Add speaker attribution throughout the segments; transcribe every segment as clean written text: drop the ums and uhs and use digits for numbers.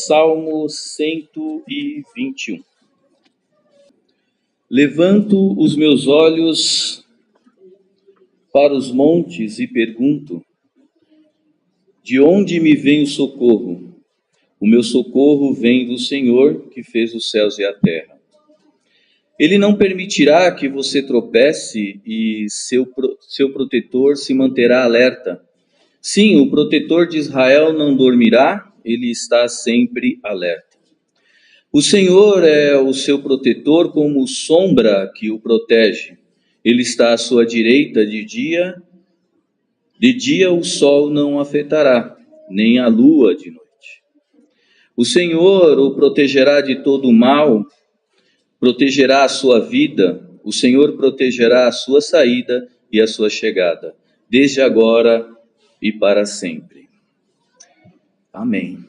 Speaker 1: Salmo 121. Levanto os meus olhos para os montes e pergunto: de onde me vem o socorro? O meu socorro vem do Senhor, que fez os céus e a terra. Ele não permitirá que você tropece e seu protetor se manterá alerta. Sim, o protetor de Israel não dormirá, ele está sempre alerta. O Senhor é o seu protetor como sombra que o protege. Ele está à sua direita de dia o sol não afetará, nem a lua de noite. O Senhor o protegerá de todo o mal, protegerá a sua vida, o Senhor protegerá a sua saída e a sua chegada, desde agora e para sempre. Amém.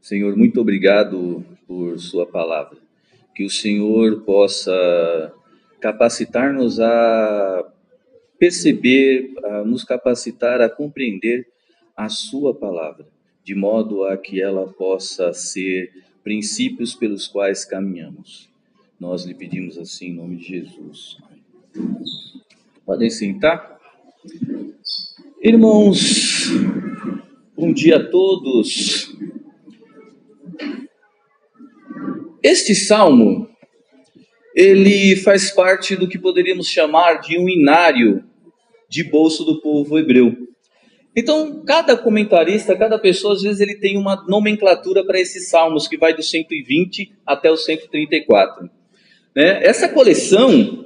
Speaker 1: Senhor, muito obrigado por sua palavra. Que o Senhor possa capacitar-nos a perceber, a nos capacitar a compreender a sua palavra, de modo a que ela possa ser princípios pelos quais caminhamos. Nós lhe pedimos assim em nome de Jesus. Podem sentar? Irmãos, bom dia a todos. Este salmo, ele faz parte do que poderíamos chamar de um inário de bolso do povo hebreu. Então, cada comentarista, cada pessoa, às vezes ele tem uma nomenclatura para esses salmos, que vai do 120 até o 134. Essa coleção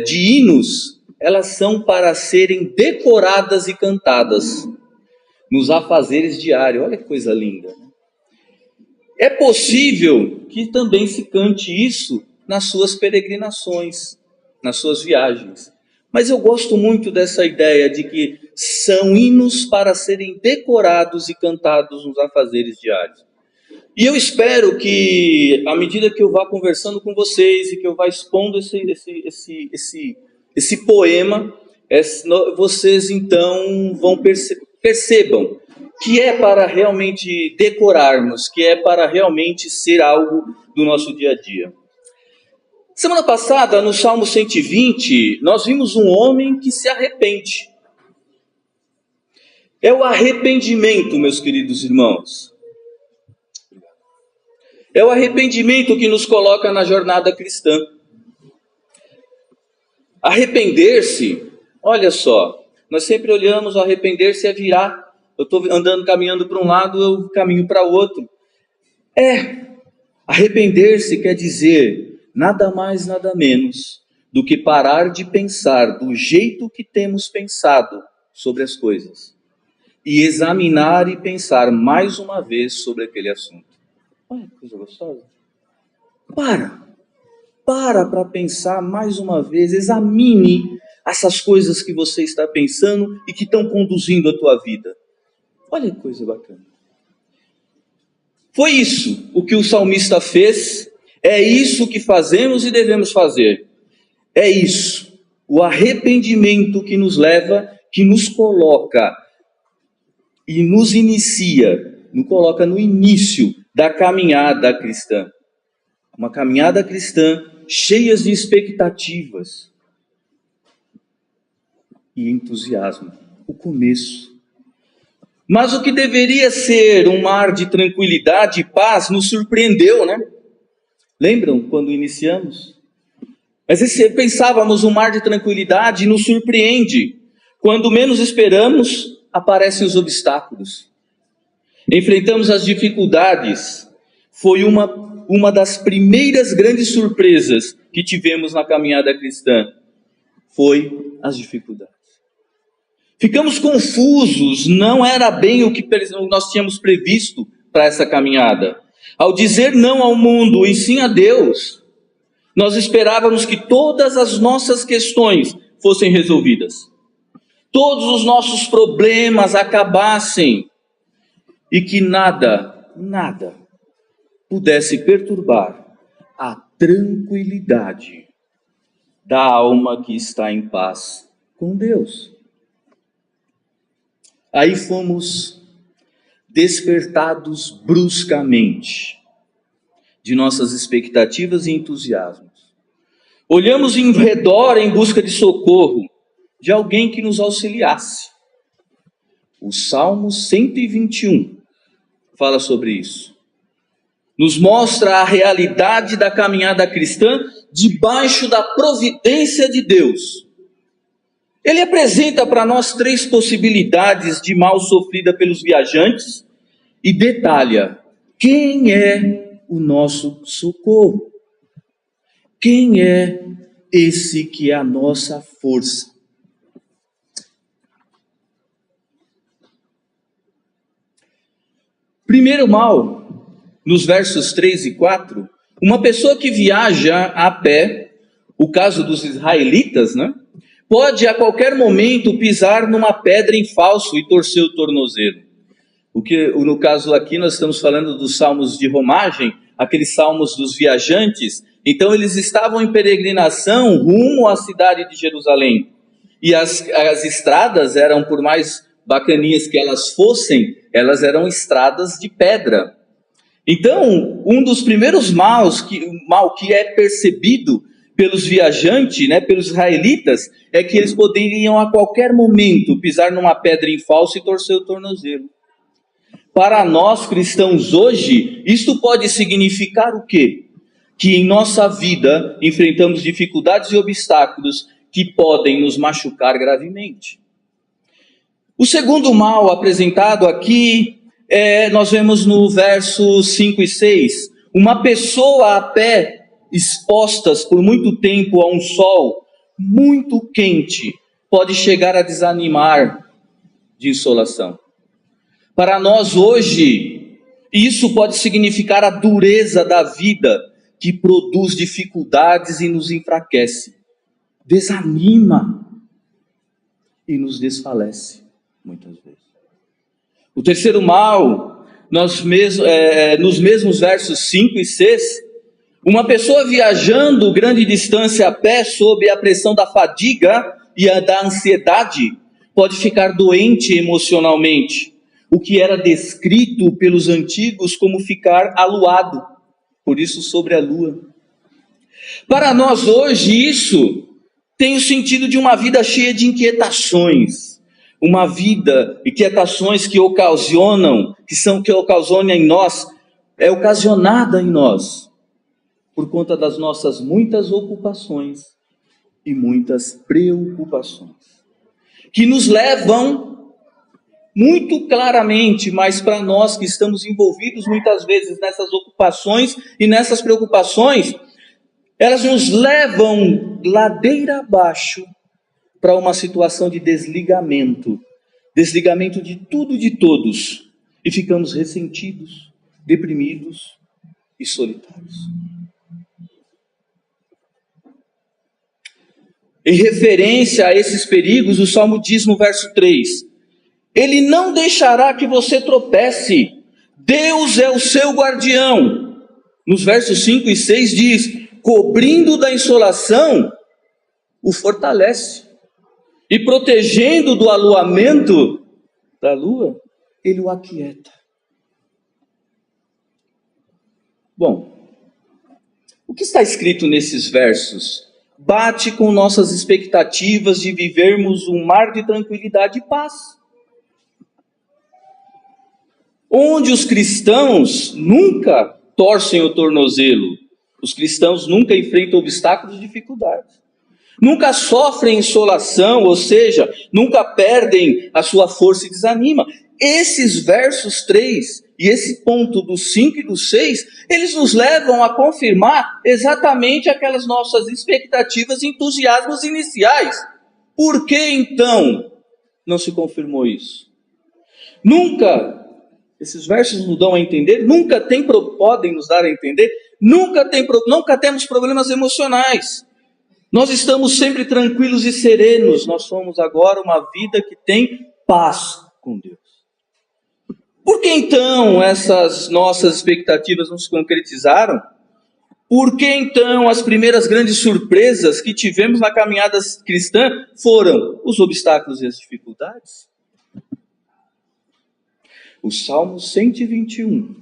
Speaker 1: de hinos, elas são para serem decoradas e cantadas nos afazeres diários. Olha que coisa linda. É possível que também se cante isso nas suas peregrinações, nas suas viagens. Mas eu gosto muito dessa ideia de que são hinos para serem decorados e cantados nos afazeres diários. E eu espero que, à medida que eu vá conversando com vocês e que eu vá expondo esse poema, vocês então percebam que é para realmente decorarmos, que é para realmente ser algo do nosso dia a dia. Semana passada, no Salmo 120, nós vimos um homem que se arrepende. É o arrependimento, meus queridos irmãos. É o arrependimento que nos coloca na jornada cristã. Arrepender-se, olha só, nós sempre olhamos o arrepender-se é virar. Eu estou caminhando para um lado, eu caminho para o outro. Arrepender-se quer dizer nada mais, nada menos do que parar de pensar do jeito que temos pensado sobre as coisas e examinar e pensar mais uma vez sobre aquele assunto. Olha que coisa gostosa. Para pensar mais uma vez, examine essas coisas que você está pensando e que estão conduzindo a tua vida. Olha que coisa bacana. Foi isso o que o salmista fez, é isso que fazemos e devemos fazer. É isso, o arrependimento que nos leva, que nos coloca e nos coloca no início da caminhada cristã. Uma caminhada cristã cheia de expectativas e entusiasmo. O começo. Mas o que deveria ser um mar de tranquilidade e paz nos surpreendeu, né? Lembram quando iniciamos? Às vezes pensávamos um mar de tranquilidade e nos surpreende. Quando menos esperamos, aparecem os obstáculos. Enfrentamos as dificuldades. Foi uma das primeiras grandes surpresas que tivemos na caminhada cristã. Foi as dificuldades. Ficamos confusos, não era bem o que nós tínhamos previsto para essa caminhada. Ao dizer não ao mundo e sim a Deus, nós esperávamos que todas as nossas questões fossem resolvidas. Todos os nossos problemas acabassem e que nada pudesse perturbar a tranquilidade da alma que está em paz com Deus. Aí fomos despertados bruscamente de nossas expectativas e entusiasmos. Olhamos em redor em busca de socorro, de alguém que nos auxiliasse. O Salmo 121 fala sobre isso. Nos mostra a realidade da caminhada cristã debaixo da providência de Deus. Ele apresenta para nós 3 possibilidades de mal sofrida pelos viajantes e detalha quem é o nosso socorro. Quem é esse que é a nossa força? Primeiro mal, nos versos 3 e 4, uma pessoa que viaja a pé, o caso dos israelitas, né? Pode a qualquer momento pisar numa pedra em falso e torcer o tornozelo. No caso aqui nós estamos falando dos salmos de romagem, aqueles salmos dos viajantes. Então eles estavam em peregrinação rumo à cidade de Jerusalém. E as estradas eram, por mais bacaninhas que elas fossem, elas eram estradas de pedra. Então, um dos primeiros mal que é percebido pelos viajantes, né, pelos israelitas, é que eles poderiam a qualquer momento pisar numa pedra em falso e torcer o tornozelo. Para nós cristãos hoje, isto pode significar o quê? Que em nossa vida enfrentamos dificuldades e obstáculos que podem nos machucar gravemente. O segundo mal apresentado aqui, nós vemos no versos 5 e 6, uma pessoa a pé expostas por muito tempo a um sol muito quente, pode chegar a desanimar de insolação. Para nós hoje, isso pode significar a dureza da vida, que produz dificuldades e nos enfraquece, desanima e nos desfalece, muitas vezes. O terceiro mal, nos mesmos versos 5 e 6, uma pessoa viajando grande distância a pé sob a pressão da fadiga e da ansiedade, pode ficar doente emocionalmente, o que era descrito pelos antigos como ficar aluado, por isso sobre a lua. Para nós hoje isso tem o sentido de uma vida cheia de inquietações, uma vida, inquietações que ocasionam em nós, é ocasionada em nós, por conta das nossas muitas ocupações e muitas preocupações, que nos levam muito claramente, mas para nós que estamos envolvidos muitas vezes nessas ocupações e nessas preocupações, elas nos levam ladeira abaixo para uma situação de desligamento de tudo e de todos, e ficamos ressentidos, deprimidos e solitários. Em referência a esses perigos, o Salmo diz no verso 3, Ele não deixará que você tropece, Deus é o seu guardião. Nos versos 5 e 6 diz, cobrindo da insolação, o fortalece, e protegendo do aluamento da lua, ele o aquieta. Bom, o que está escrito nesses versos bate com nossas expectativas de vivermos um mar de tranquilidade e paz, onde os cristãos nunca torcem o tornozelo, os cristãos nunca enfrentam obstáculos e dificuldades, nunca sofrem insolação, ou seja, nunca perdem a sua força e desanimam. Esses versos 3 e esse ponto do 5 e do 6, eles nos levam a confirmar exatamente aquelas nossas expectativas e entusiasmos iniciais. Por que então não se confirmou isso? Nunca, esses versos nos dão a entender, podem nos dar a entender, nunca temos problemas emocionais. Nós estamos sempre tranquilos e serenos. Nós somos agora uma vida que tem paz com Deus. Por que então essas nossas expectativas não se concretizaram? Por que então as primeiras grandes surpresas que tivemos na caminhada cristã foram os obstáculos e as dificuldades? O Salmo 121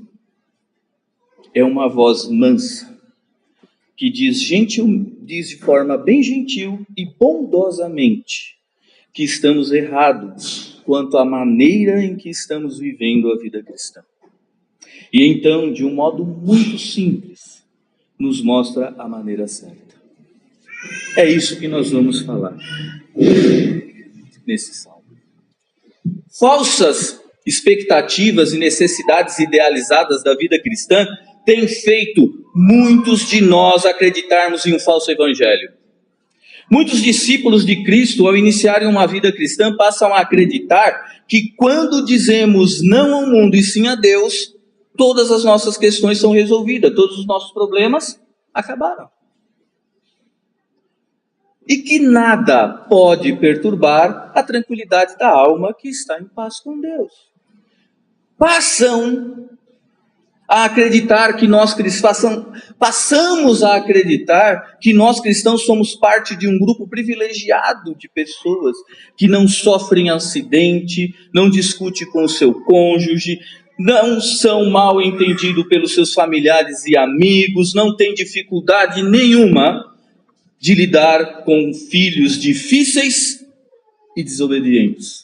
Speaker 1: é uma voz mansa, que diz de forma bem gentil e bondosamente que estamos errados quanto à maneira em que estamos vivendo a vida cristã. E então, de um modo muito simples, nos mostra a maneira certa. É isso que nós vamos falar nesse salmo. Falsas expectativas e necessidades idealizadas da vida cristã têm feito muitos de nós acreditarmos em um falso evangelho. Muitos discípulos de Cristo, ao iniciarem uma vida cristã, passam a acreditar que quando dizemos não ao mundo e sim a Deus, todas as nossas questões são resolvidas, todos os nossos problemas acabaram. E que nada pode perturbar a tranquilidade da alma que está em paz com Deus. Passamos a acreditar que nós cristãos somos parte de um grupo privilegiado de pessoas que não sofrem acidente, não discute com o seu cônjuge, não são mal entendidos pelos seus familiares e amigos, não têm dificuldade nenhuma de lidar com filhos difíceis e desobedientes.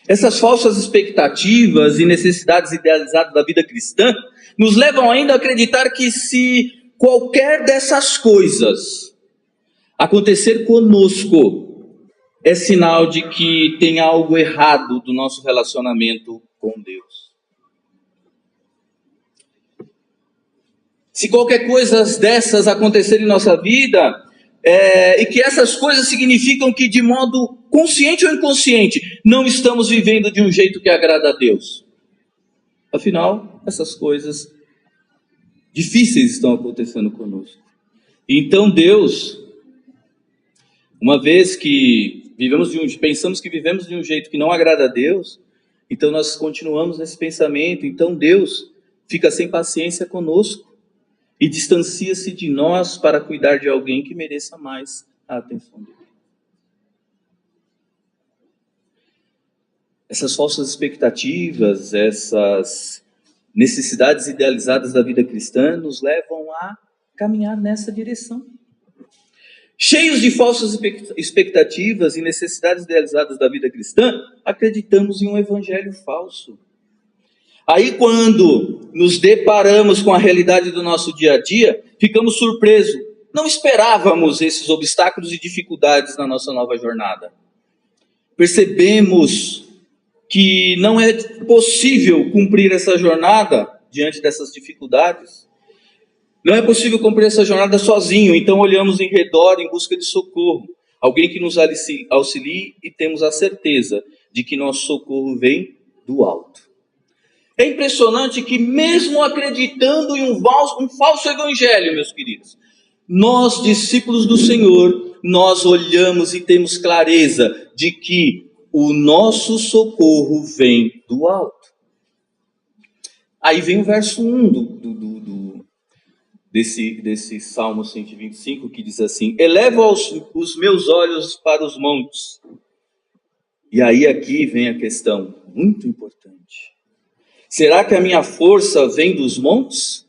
Speaker 1: Essas falsas expectativas e necessidades idealizadas da vida cristã nos levam ainda a acreditar que se qualquer dessas coisas acontecer conosco, é sinal de que tem algo errado do nosso relacionamento com Deus. Se qualquer coisa dessas acontecer em nossa vida, e que essas coisas significam que de modo consciente ou inconsciente, não estamos vivendo de um jeito que agrada a Deus. Afinal, essas coisas difíceis estão acontecendo conosco. Então Deus, uma vez que pensamos que vivemos de um jeito que não agrada a Deus, então nós continuamos nesse pensamento, então Deus fica sem paciência conosco e distancia-se de nós para cuidar de alguém que mereça mais a atenção dele. Essas falsas expectativas, essas necessidades idealizadas da vida cristã nos levam a caminhar nessa direção. Cheios de falsas expectativas e necessidades idealizadas da vida cristã, acreditamos em um evangelho falso. Aí quando nos deparamos com a realidade do nosso dia a dia, ficamos surpresos. Não esperávamos esses obstáculos e dificuldades na nossa nova jornada. Percebemos que não é possível cumprir essa jornada diante dessas dificuldades. Não é possível cumprir essa jornada sozinho, então olhamos em redor em busca de socorro. Alguém que nos auxilie e temos a certeza de que nosso socorro vem do alto. É impressionante que mesmo acreditando em um falso evangelho, meus queridos, nós, discípulos do Senhor, nós olhamos e temos clareza de que o nosso socorro vem do alto. Aí vem o verso 1 desse Salmo 125, que diz assim: eleva os meus olhos para os montes. E aí aqui vem a questão muito importante. Será que a minha força vem dos montes?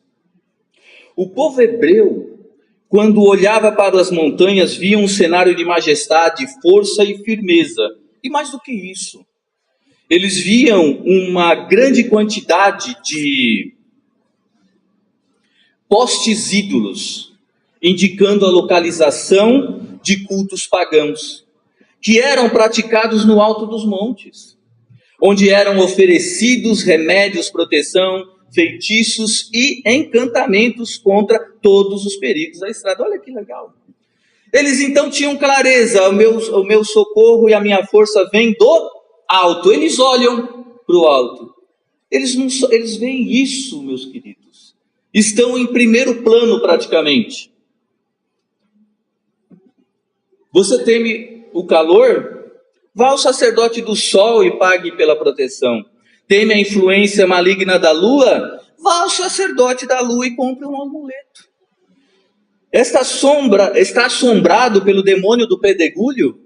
Speaker 1: O povo hebreu, quando olhava para as montanhas, via um cenário de majestade, força e firmeza. E mais do que isso, eles viam uma grande quantidade de postes ídolos, indicando a localização de cultos pagãos, que eram praticados no alto dos montes, onde eram oferecidos remédios, proteção, feitiços e encantamentos contra todos os perigos da estrada. Olha que legal. Eles então tinham clareza, o meu socorro e a minha força vêm do alto. Eles olham para o alto. Eles veem isso, meus queridos. Estão em primeiro plano praticamente. Você teme o calor? Vá ao sacerdote do sol e pague pela proteção. Teme a influência maligna da lua? Vá ao sacerdote da lua e compre um amuleto. Está assombrado pelo demônio do pedregulho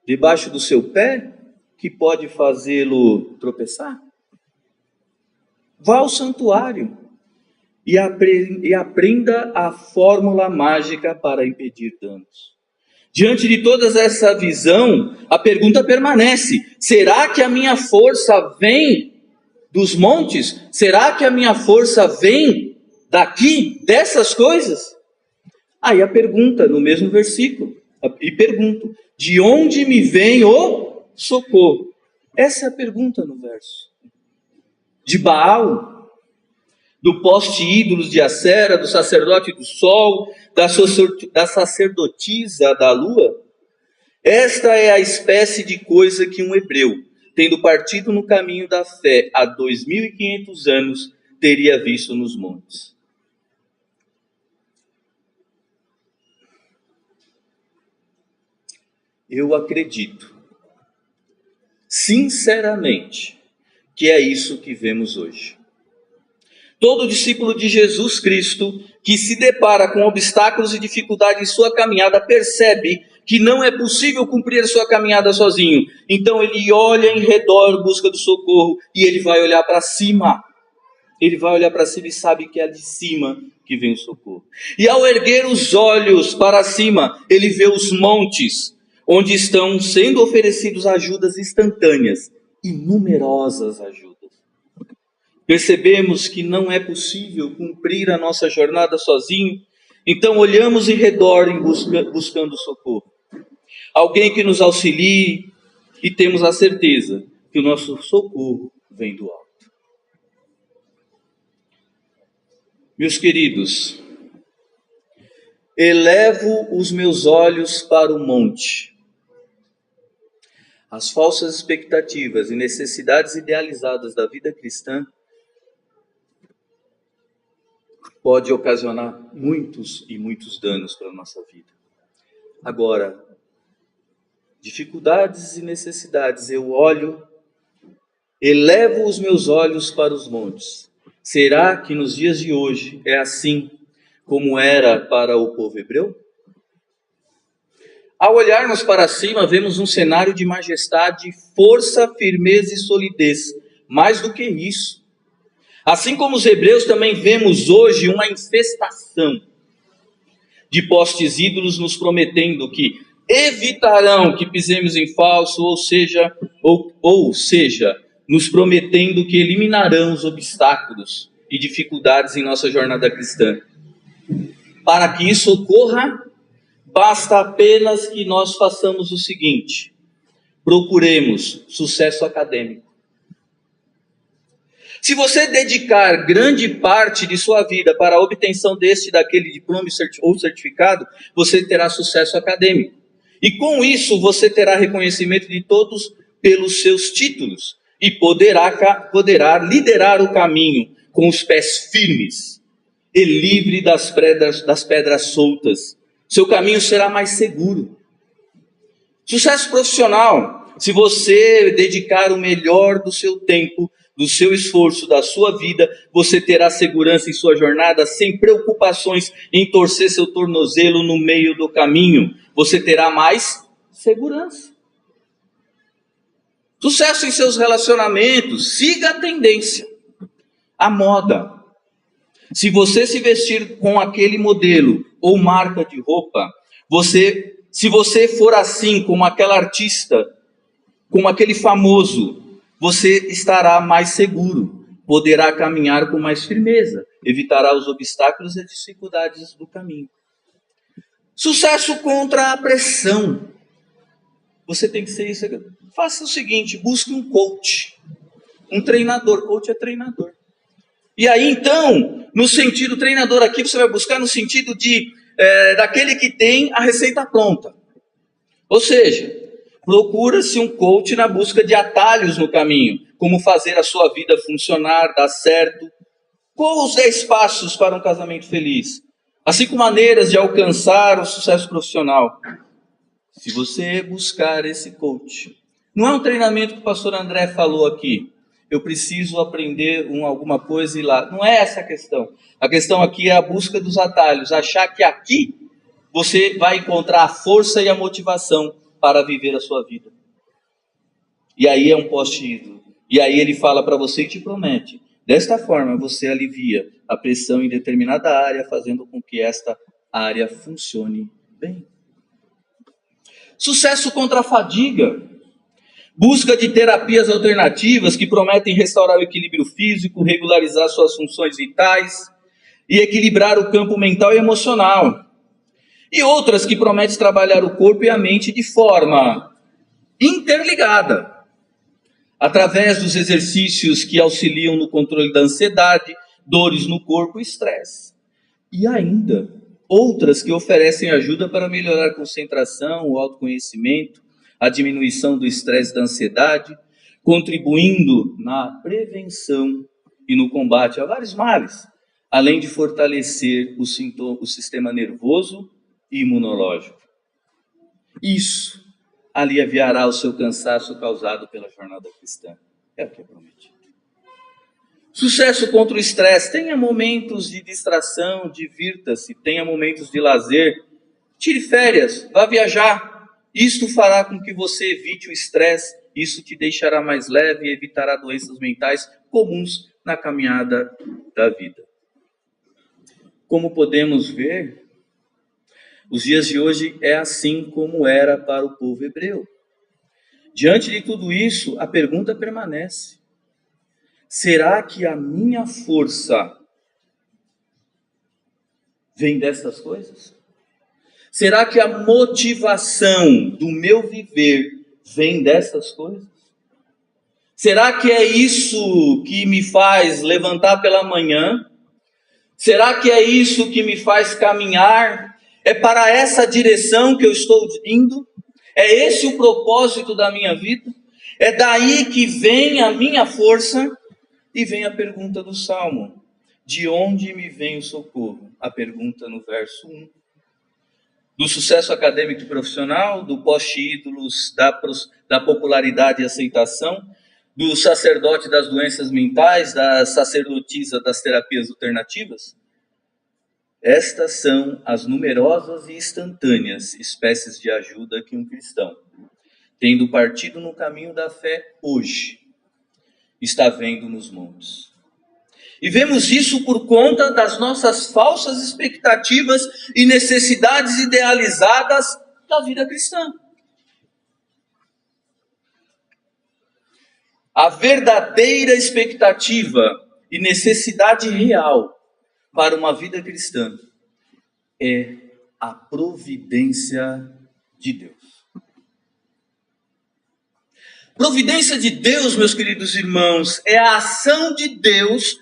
Speaker 1: debaixo do seu pé? que pode fazê-lo tropeçar? Vá ao santuário e aprenda a fórmula mágica para impedir danos. Diante de toda essa visão, a pergunta permanece: será que a minha força vem dos montes? Será que a minha força vem daqui, dessas coisas? Aí a pergunta no mesmo versículo, e pergunto: de onde me vem o socorro? Essa é a pergunta no verso. De Baal? Do poste ídolos de Acera, do sacerdote do sol, da sacerdotisa da lua? Esta é a espécie de coisa que um hebreu, tendo partido no caminho da fé há 2.500 anos, teria visto nos montes. Eu acredito, sinceramente, que é isso que vemos hoje. Todo discípulo de Jesus Cristo que se depara com obstáculos e dificuldades em sua caminhada percebe que não é possível cumprir a sua caminhada sozinho. Então ele olha em redor em busca do socorro e ele vai olhar para cima. Ele vai olhar para cima e sabe que é de cima que vem o socorro. E ao erguer os olhos para cima, ele vê os montes, onde estão sendo oferecidas ajudas instantâneas e numerosas ajudas. Percebemos que não é possível cumprir a nossa jornada sozinho, então olhamos em redor buscando socorro. Alguém que nos auxilie, e temos a certeza que o nosso socorro vem do alto. Meus queridos, elevo os meus olhos para o monte. As falsas expectativas e necessidades idealizadas da vida cristã pode ocasionar muitos e muitos danos para a nossa vida. Agora, dificuldades e necessidades, eu olho, elevo os meus olhos para os montes. Será que nos dias de hoje é assim como era para o povo hebreu? Ao olharmos para cima, vemos um cenário de majestade, força, firmeza e solidez. Mais do que isso, assim como os hebreus, também vemos hoje uma infestação de postes ídolos nos prometendo que evitarão que pisemos em falso, ou seja, nos prometendo que eliminarão os obstáculos e dificuldades em nossa jornada cristã. Para que isso ocorra, basta apenas que nós façamos o seguinte: procuremos sucesso acadêmico. Se você dedicar grande parte de sua vida para a obtenção deste e daquele diploma ou certificado, você terá sucesso acadêmico. E com isso você terá reconhecimento de todos pelos seus títulos e poderá liderar o caminho com os pés firmes e livre das pedras soltas. Seu caminho será mais seguro. Sucesso profissional: se você dedicar o melhor do seu tempo, do seu esforço, da sua vida, você terá segurança em sua jornada, sem preocupações em torcer seu tornozelo no meio do caminho. Você terá mais segurança. Sucesso em seus relacionamentos: siga a tendência, a moda. Se você se vestir com aquele modelo ou marca de roupa, se você for assim como aquela artista, como aquele famoso, você estará mais seguro, poderá caminhar com mais firmeza, evitará os obstáculos e as dificuldades do caminho. Sucesso contra a pressão: você tem que ser isso. Faça o seguinte: busque um coach, um treinador. Coach é treinador. E aí então, no sentido treinador aqui, você vai buscar no sentido de daquele que tem a receita pronta. Ou seja, procura-se um coach na busca de atalhos no caminho, como fazer a sua vida funcionar, dar certo. Qual os 10 passos para um casamento feliz? As 5 maneiras de alcançar o sucesso profissional. Se você buscar esse coach, não é um treinamento que o pastor André falou aqui. Eu preciso aprender alguma coisa e ir lá. Não é essa a questão. A questão aqui é a busca dos atalhos. Achar que aqui você vai encontrar a força e a motivação para viver a sua vida. E aí é um post-it. E aí ele fala para você e te promete. Desta forma, você alivia a pressão em determinada área, fazendo com que esta área funcione bem. Sucesso contra a fadiga. Busca de terapias alternativas que prometem restaurar o equilíbrio físico, regularizar suas funções vitais e equilibrar o campo mental e emocional. E outras que prometem trabalhar o corpo e a mente de forma interligada, através dos exercícios que auxiliam no controle da ansiedade, dores no corpo e estresse. E ainda outras que oferecem ajuda para melhorar a concentração, o autoconhecimento, a diminuição do estresse e da ansiedade, contribuindo na prevenção e no combate a vários males, além de fortalecer o sistema nervoso e imunológico. Isso aliviará o seu cansaço causado pela jornada cristã. É o que é prometido. Sucesso contra o estresse. Tenha momentos de distração, divirta-se, tenha momentos de lazer. Tire férias, vá viajar. Isto fará com que você evite o estresse. Isso te deixará mais leve e evitará doenças mentais comuns na caminhada da vida. Como podemos ver, os dias de hoje é assim como era para o povo hebreu. Diante de tudo isso, a pergunta permanece: será que a minha força vem dessas coisas? Será que a motivação do meu viver vem dessas coisas? Será que é isso que me faz levantar pela manhã? Será que é isso que me faz caminhar? É para essa direção que eu estou indo? É esse o propósito da minha vida? É daí que vem a minha força? E vem a pergunta do Salmo: de onde me vem o socorro? A pergunta no verso 1. Do sucesso acadêmico e profissional, do post-ídolos, da popularidade e aceitação, do sacerdote das doenças mentais, da sacerdotisa das terapias alternativas? Estas são as numerosas e instantâneas espécies de ajuda que um cristão, tendo partido no caminho da fé hoje, está vendo nos montes. E vemos isso por conta das nossas falsas expectativas e necessidades idealizadas da vida cristã. A verdadeira expectativa e necessidade real para uma vida cristã é a providência de Deus. Providência de Deus, meus queridos irmãos, é a ação de Deus,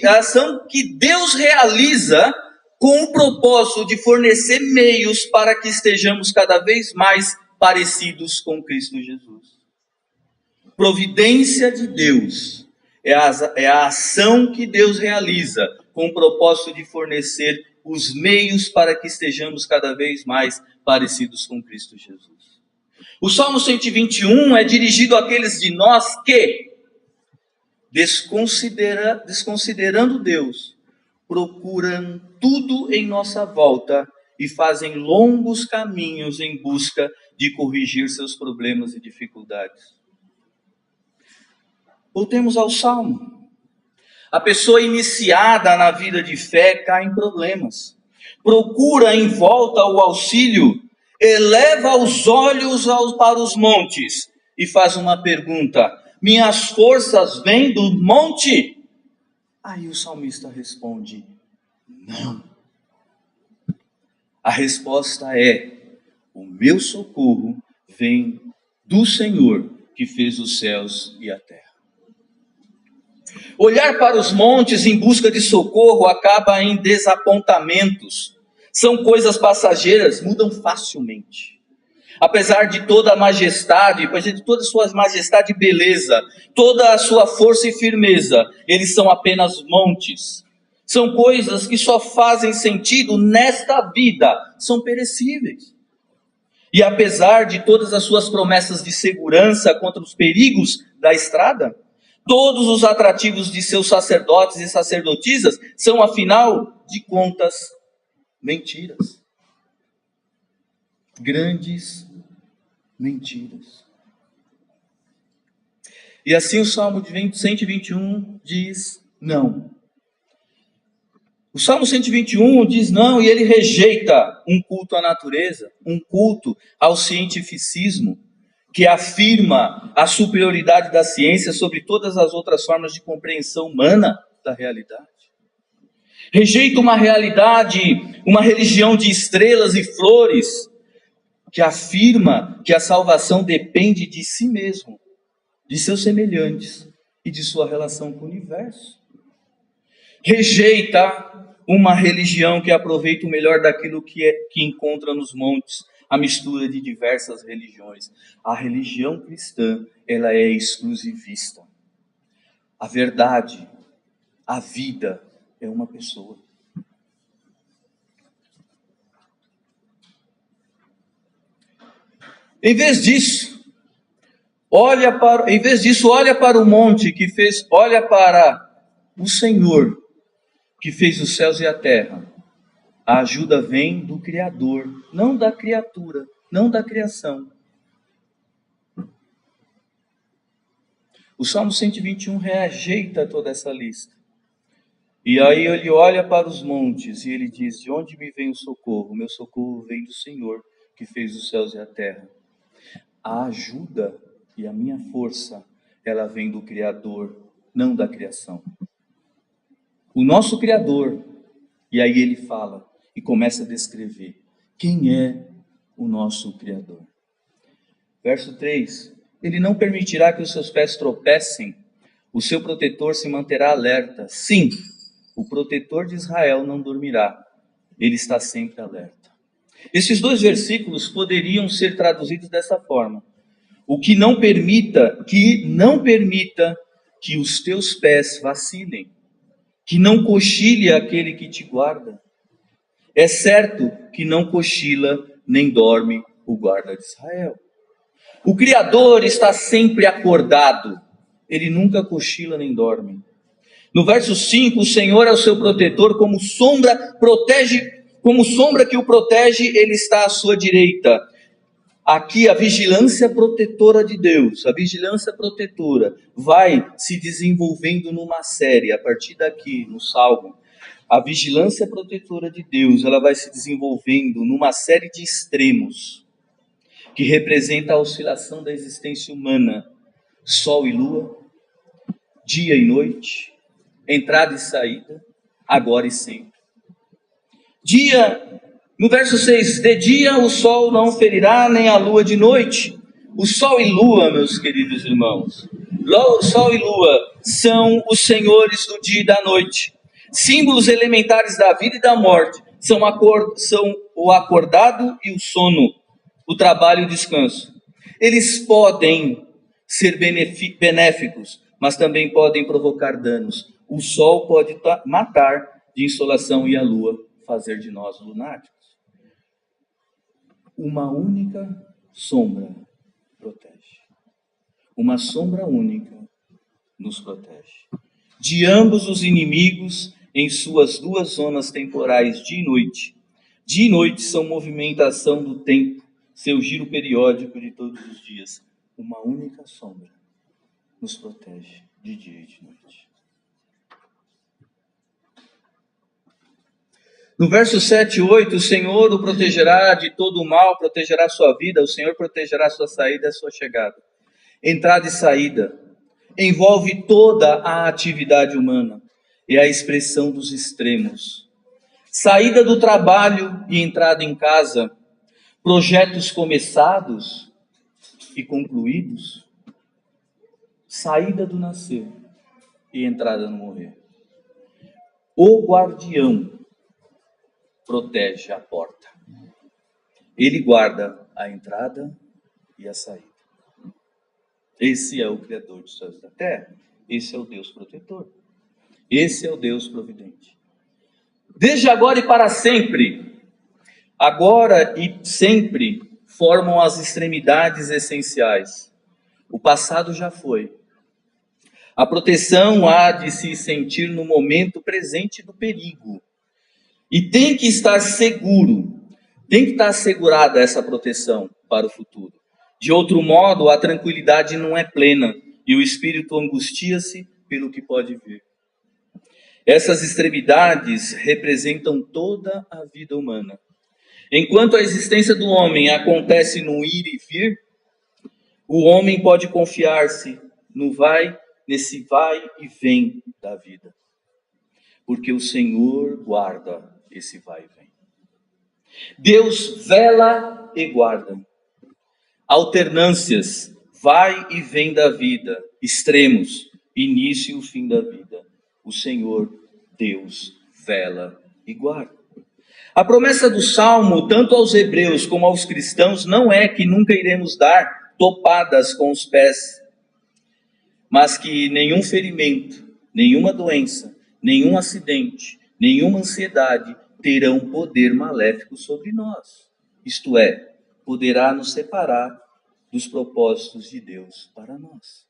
Speaker 1: a ação que Deus realiza com o propósito de fornecer meios para que estejamos cada vez mais parecidos com Cristo Jesus. Providência de Deus é a ação que Deus realiza com o propósito de fornecer os meios para que estejamos cada vez mais parecidos com Cristo Jesus. O Salmo 121 é dirigido àqueles de nós que, desconsiderando Deus, procuram tudo em nossa volta e fazem longos caminhos em busca de corrigir seus problemas e dificuldades. Voltemos ao Salmo. A pessoa iniciada na vida de fé cai em problemas. Procura em volta o auxílio, eleva os olhos para os montes e faz uma pergunta: minhas forças vêm do monte? Aí o salmista responde: não. A resposta é: o meu socorro vem do Senhor que fez os céus e a terra. Olhar para os montes em busca de socorro acaba em desapontamentos. São coisas passageiras, mudam facilmente. Apesar de toda a majestade, apesar de toda a sua majestade e beleza, toda a sua força e firmeza, eles são apenas montes. São coisas que só fazem sentido nesta vida, são perecíveis. E apesar de todas as suas promessas de segurança contra os perigos da estrada, todos os atrativos de seus sacerdotes e sacerdotisas são, afinal de contas, mentiras. Grandes mentiras. E assim o Salmo 121 diz não. O Salmo 121 diz não, e ele rejeita um culto à natureza, um culto ao cientificismo, que afirma a superioridade da ciência sobre todas as outras formas de compreensão humana da realidade. Rejeita uma realidade, uma religião de estrelas e flores, que afirma que a salvação depende de si mesmo, de seus semelhantes e de sua relação com o universo. Rejeita uma religião que aproveita o melhor daquilo que encontra nos montes, a mistura de diversas religiões. A religião cristã, ela é exclusivista. A verdade, a vida é uma pessoa. Em vez disso, olha para o monte que fez, olha para o Senhor que fez os céus e a terra. A ajuda vem do Criador, não da criatura, não da criação. O Salmo 121 rejeita toda essa lista. E aí ele olha para os montes e ele diz: de onde me vem o socorro? Meu socorro vem do Senhor que fez os céus e a terra. A ajuda e a minha força, ela vem do Criador, não da criação. O nosso Criador, e aí ele fala e começa a descrever quem é o nosso Criador. Verso 3: ele não permitirá que os seus pés tropecem, o seu protetor se manterá alerta. Sim, o protetor de Israel não dormirá, ele está sempre alerta. Esses dois versículos poderiam ser traduzidos dessa forma: o que não permita que os teus pés vacilem, que não cochile aquele que te guarda. É certo que não cochila nem dorme o guarda de Israel. O Criador está sempre acordado, ele nunca cochila nem dorme. No verso 5, o Senhor é o seu protetor, como sombra que o protege, ele está à sua direita. Aqui a vigilância protetora de Deus, a vigilância protetora vai se desenvolvendo numa série, a partir daqui, no Salmo. A vigilância protetora de Deus, ela vai se desenvolvendo numa série de extremos, que representa a oscilação da existência humana. Sol e lua, dia e noite, entrada e saída, agora e sempre. No verso 6, de dia o sol não ferirá, nem a lua de noite. O sol e lua, meus queridos irmãos, sol e lua são os senhores do dia e da noite. Símbolos elementares da vida e da morte, são o acordado e o sono, o trabalho e o descanso. Eles podem ser benéficos, mas também podem provocar danos. O sol pode matar de insolação e a lua fazer de nós lunáticos. Uma única sombra protege. Uma sombra única nos protege. De ambos os inimigos em suas duas zonas temporais, dia e noite. Dia e noite são movimentação do tempo, seu giro periódico de todos os dias. Uma única sombra nos protege de dia e de noite. No verso 7 e 8, o Senhor o protegerá de todo o mal, protegerá sua vida, o Senhor protegerá sua saída e sua chegada. Entrada e saída envolve toda a atividade humana, é a expressão dos extremos. Saída do trabalho e entrada em casa, projetos começados e concluídos, saída do nascer e entrada no morrer. O guardião protege a porta. Ele guarda a entrada e a saída. Esse é o Criador dos céus e da terra. Esse é o Deus protetor. Esse é o Deus providente. Desde agora e para sempre, agora e sempre formam as extremidades essenciais. O passado já foi. A proteção há de se sentir no momento presente do perigo. E tem que estar seguro, tem que estar assegurada essa proteção para o futuro. De outro modo, a tranquilidade não é plena, e o espírito angustia-se pelo que pode ver. Essas extremidades representam toda a vida humana. Enquanto a existência do homem acontece no ir e vir, o homem pode confiar-se nesse vai e vem da vida. Porque o Senhor guarda esse vai e vem. Deus vela e guarda. Alternâncias, vai e vem da vida, extremos, início e o fim da vida. O Senhor, Deus, vela e guarda. A promessa do Salmo, tanto aos hebreus como aos cristãos, não é que nunca iremos dar topadas com os pés, mas que nenhum ferimento, nenhuma doença, nenhum acidente, nenhuma ansiedade terão poder maléfico sobre nós. Isto é, poderá nos separar dos propósitos de Deus para nós.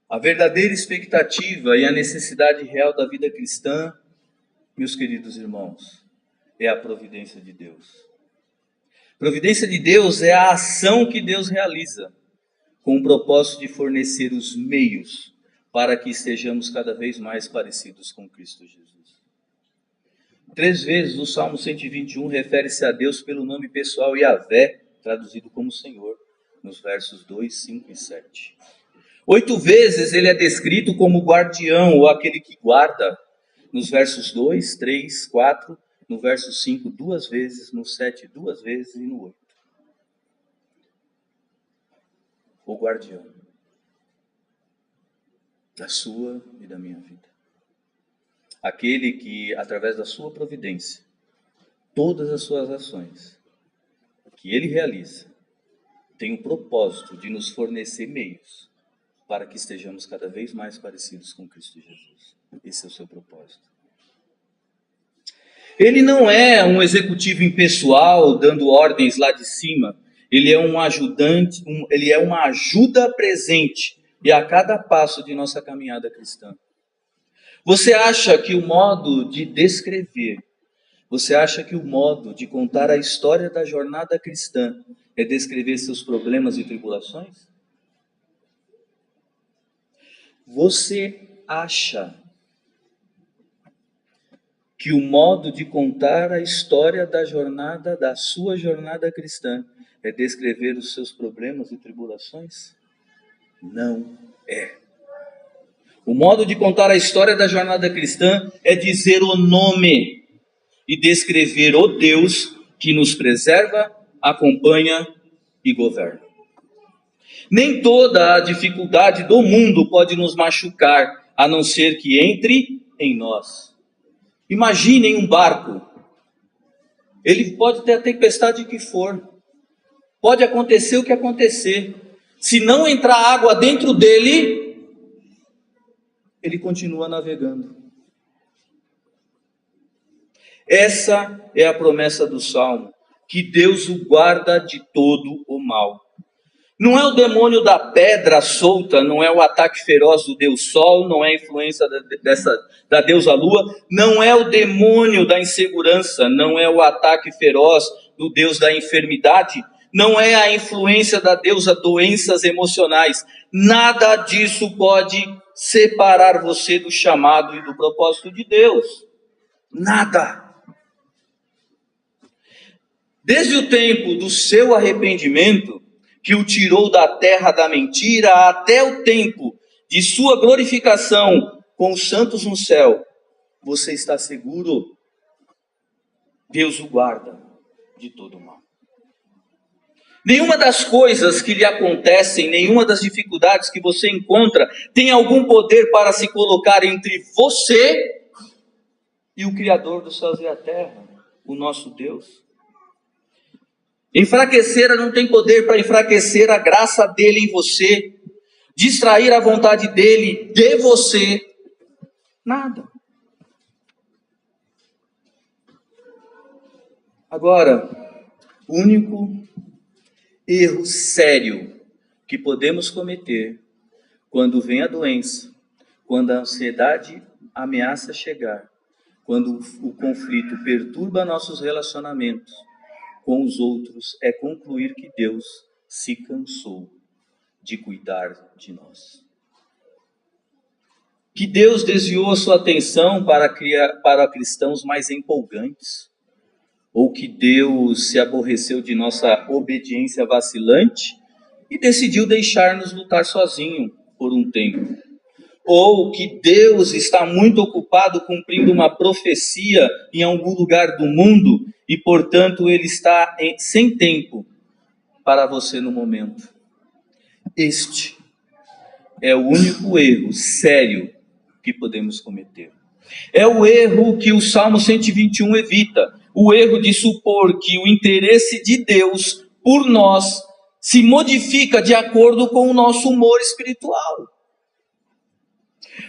Speaker 1: A verdadeira expectativa e a necessidade real da vida cristã, meus queridos irmãos, é a providência de Deus. Providência de Deus é a ação que Deus realiza, com o propósito de fornecer os meios para que estejamos cada vez mais parecidos com Cristo Jesus. 3 vezes o Salmo 121 refere-se a Deus pelo nome pessoal Yahvé, traduzido como Senhor, nos versos 2, 5 e 7. 8 vezes ele é descrito como guardião, ou aquele que guarda, nos versos 2, 3, 4, no verso 5, 2 vezes, no 7, 2 vezes e no 8. O guardião da sua e da minha vida. Aquele que, através da sua providência, todas as suas ações que ele realiza, tem o propósito de nos fornecer meios para que estejamos cada vez mais parecidos com Cristo Jesus. Esse é o seu propósito. Ele não é um executivo impessoal dando ordens lá de cima. Ele é um ajudante, ele é uma ajuda presente e a cada passo de nossa caminhada cristã. Você acha que o modo de descrever, você acha que o modo de contar a história da jornada cristã é descrever seus problemas e tribulações? Você acha que o modo de contar a história da sua jornada cristã, é descrever os seus problemas e tribulações? Não é. O modo de contar a história da jornada cristã é dizer o nome e descrever o Deus que nos preserva, acompanha e governa. Nem toda a dificuldade do mundo pode nos machucar, a não ser que entre em nós. Imaginem um barco. Ele pode ter a tempestade que for. Pode acontecer o que acontecer. Se não entrar água dentro dele, ele continua navegando. Essa é a promessa do Salmo, que Deus o guarda de todo o mal. Não é o demônio da pedra solta, não é o ataque feroz do Deus Sol, não é a influência da deusa Lua, não é o demônio da insegurança, não é o ataque feroz do Deus da enfermidade, não é a influência da deusa doenças emocionais. Nada disso pode separar você do chamado e do propósito de Deus. Nada. Desde o tempo do seu arrependimento, que o tirou da terra da mentira, até o tempo de sua glorificação com os santos no céu, você está seguro? Deus o guarda de todo mal. Nenhuma das coisas que lhe acontecem, nenhuma das dificuldades que você encontra, tem algum poder para se colocar entre você e o Criador dos céus e a terra, o nosso Deus. Enfraquecer não tem poder para enfraquecer a graça dele em você, distrair a vontade dele de você, nada. Agora, o único erro sério que podemos cometer quando vem a doença, quando a ansiedade ameaça chegar, quando o conflito perturba nossos relacionamentos com os outros, é concluir que Deus se cansou de cuidar de nós. Que Deus desviou a sua atenção para cristãos mais empolgantes, ou que Deus se aborreceu de nossa obediência vacilante e decidiu deixar-nos lutar sozinho por um tempo. Ou que Deus está muito ocupado cumprindo uma profecia em algum lugar do mundo e, portanto, Ele está sem tempo para você no momento. Este é o único erro sério que podemos cometer. É o erro que o Salmo 121 evita. O erro de supor que o interesse de Deus por nós se modifica de acordo com o nosso humor espiritual.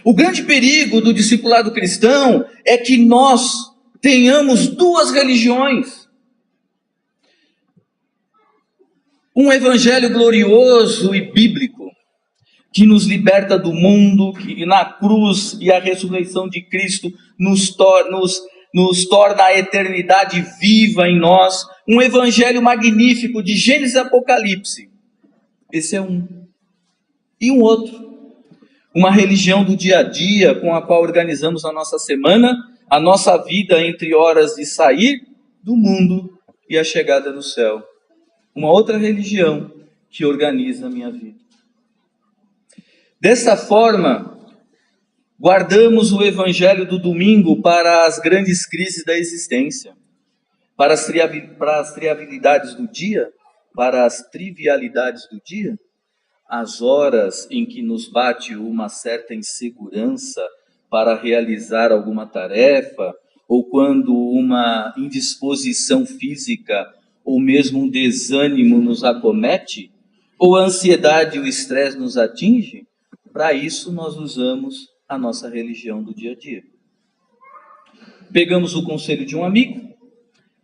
Speaker 1: O grande perigo do discipulado cristão é que nós tenhamos duas religiões. Um evangelho glorioso e bíblico, que nos liberta do mundo, que na cruz e a ressurreição de Cristo nos torna a eternidade viva em nós. Um evangelho magnífico de Gênesis e Apocalipse. Esse é um. E um outro. Uma religião do dia a dia com a qual organizamos a nossa semana, a nossa vida entre horas de sair do mundo e a chegada no céu. Uma outra religião que organiza a minha vida. Dessa forma, guardamos o evangelho do domingo para as grandes crises da existência, para as trivialidades do dia, as horas em que nos bate uma certa insegurança para realizar alguma tarefa, ou quando uma indisposição física ou mesmo um desânimo nos acomete, ou a ansiedade e o estresse nos atinge. Para isso nós usamos a nossa religião do dia a dia. Pegamos o conselho de um amigo,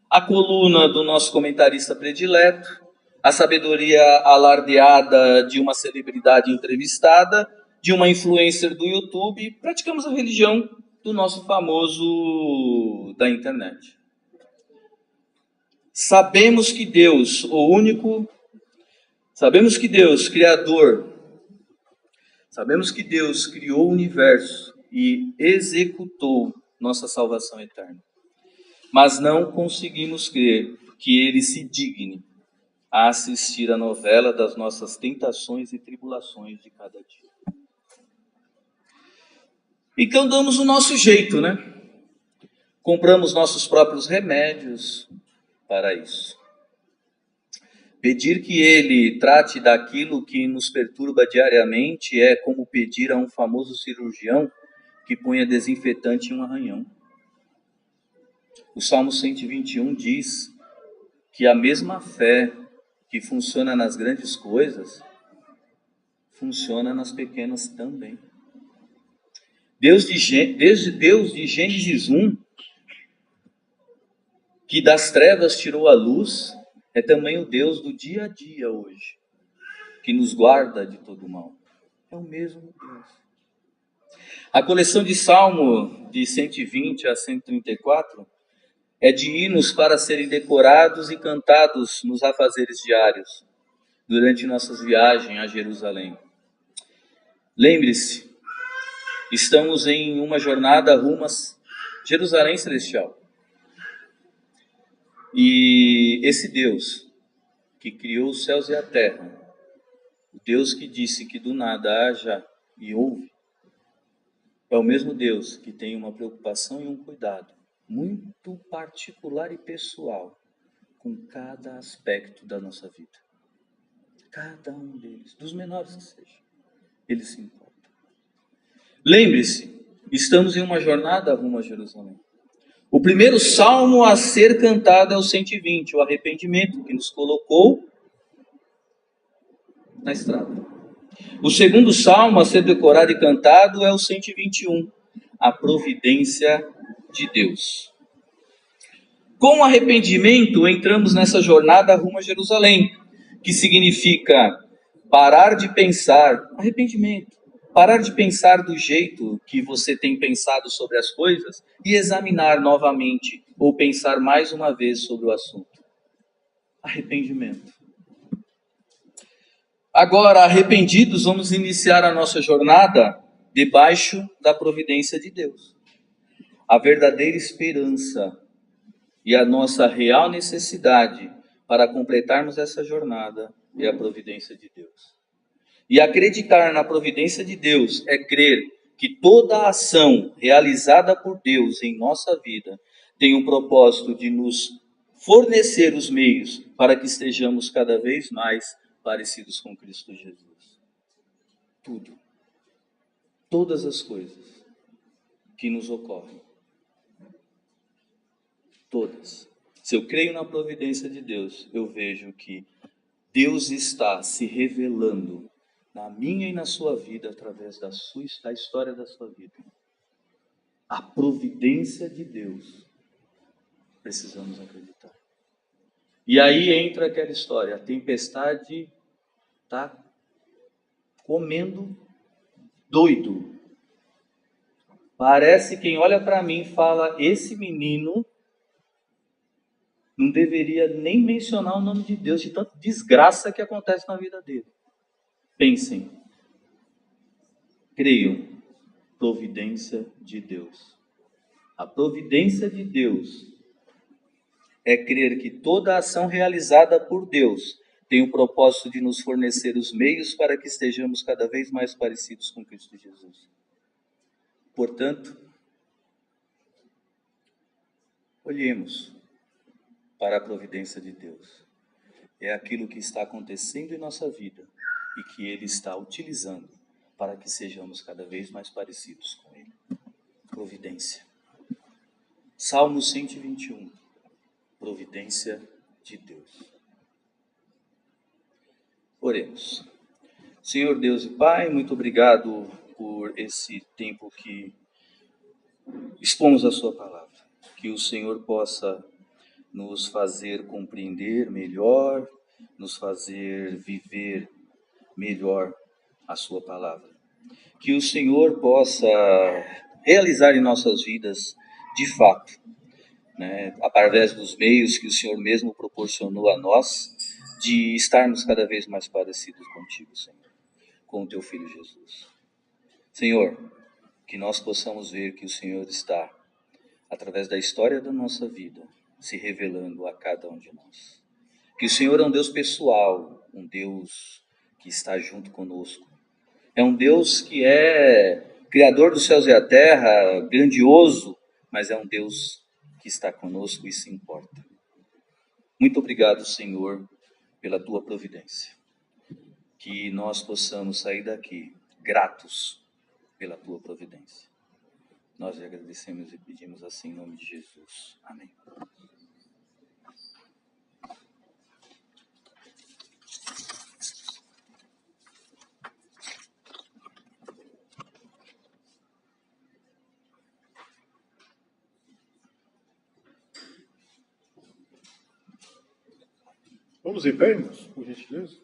Speaker 1: a coluna do nosso comentarista predileto, a sabedoria alardeada de uma celebridade entrevistada, de uma influencer do YouTube, praticamos a religião do nosso famoso da internet. Sabemos que Deus, Criador, sabemos que Deus criou o universo e executou nossa salvação eterna. Mas não conseguimos crer que Ele se digne a assistir a novela das nossas tentações e tribulações de cada dia. Então damos o nosso jeito, né? Compramos nossos próprios remédios para isso. Pedir que Ele trate daquilo que nos perturba diariamente é como pedir a um famoso cirurgião que ponha desinfetante em um arranhão. O Salmo 121 diz que a mesma fé que funciona nas grandes coisas, funciona nas pequenas também. Deus de Gênesis 1, que das trevas tirou a luz, é também o Deus do dia a dia hoje, que nos guarda de todo mal. É o mesmo Deus. A coleção de Salmo de 120 a 134 é de hinos para serem decorados e cantados nos afazeres diários, durante nossas viagens a Jerusalém. Lembre-se, estamos em uma jornada rumo a Jerusalém Celestial. E esse Deus que criou os céus e a terra, o Deus que disse que do nada haja e houve, é o mesmo Deus que tem uma preocupação e um cuidado muito particular e pessoal com cada aspecto da nossa vida. Cada um deles, dos menores que sejam, ele se importa. Lembre-se, estamos em uma jornada rumo a Jerusalém. O primeiro salmo a ser cantado é o 120, o arrependimento, que nos colocou na estrada. O segundo salmo a ser decorado e cantado é o 121, a providência de Deus. Com o arrependimento, entramos nessa jornada rumo a Jerusalém, que significa parar de pensar, arrependimento, parar de pensar do jeito que você tem pensado sobre as coisas e examinar novamente ou pensar mais uma vez sobre o assunto. Arrependimento. Agora, arrependidos, vamos iniciar a nossa jornada debaixo da providência de Deus. A verdadeira esperança e a nossa real necessidade para completarmos essa jornada é a providência de Deus. E acreditar na providência de Deus é crer que toda ação realizada por Deus em nossa vida tem o propósito de nos fornecer os meios para que estejamos cada vez mais parecidos com Cristo Jesus. Tudo. Todas as coisas que nos ocorrem. Todas. Se eu creio na providência de Deus, eu vejo que Deus está se revelando na minha e na sua vida através da história da sua vida. A providência de Deus. Precisamos acreditar. E aí entra aquela história, a tempestade está comendo doido. Parece quem olha para mim e fala, esse menino não deveria nem mencionar o nome de Deus, de tanta desgraça que acontece na vida dele. Pensem, creiam, providência de Deus. A providência de Deus é crer que toda ação realizada por Deus tem o propósito de nos fornecer os meios para que estejamos cada vez mais parecidos com Cristo Jesus. Portanto, olhemos para a providência de Deus. É aquilo que está acontecendo em nossa vida e que Ele está utilizando para que sejamos cada vez mais parecidos com Ele. Providência. Salmo 121. Providência de Deus. Oremos. Senhor Deus e Pai, muito obrigado por esse tempo que expomos a Sua palavra. Que o Senhor possa nos fazer compreender melhor, nos fazer viver melhor a Sua palavra. Que o Senhor possa realizar em nossas vidas, de fato, através dos meios que o Senhor mesmo proporcionou a nós, de estarmos cada vez mais parecidos contigo, Senhor, com o Teu Filho Jesus. Senhor, que nós possamos ver que o Senhor está, através da história da nossa vida, se revelando a cada um de nós. Que o Senhor é um Deus pessoal, um Deus que está junto conosco. É um Deus que é Criador dos céus e a terra, grandioso, mas é um Deus que está conosco e se importa. Muito obrigado, Senhor, pela Tua providência. Que nós possamos sair daqui gratos pela Tua providência. Nós lhe agradecemos e pedimos assim em nome de Jesus. Amém.
Speaker 2: Vamos em pé, irmãos, por gentileza.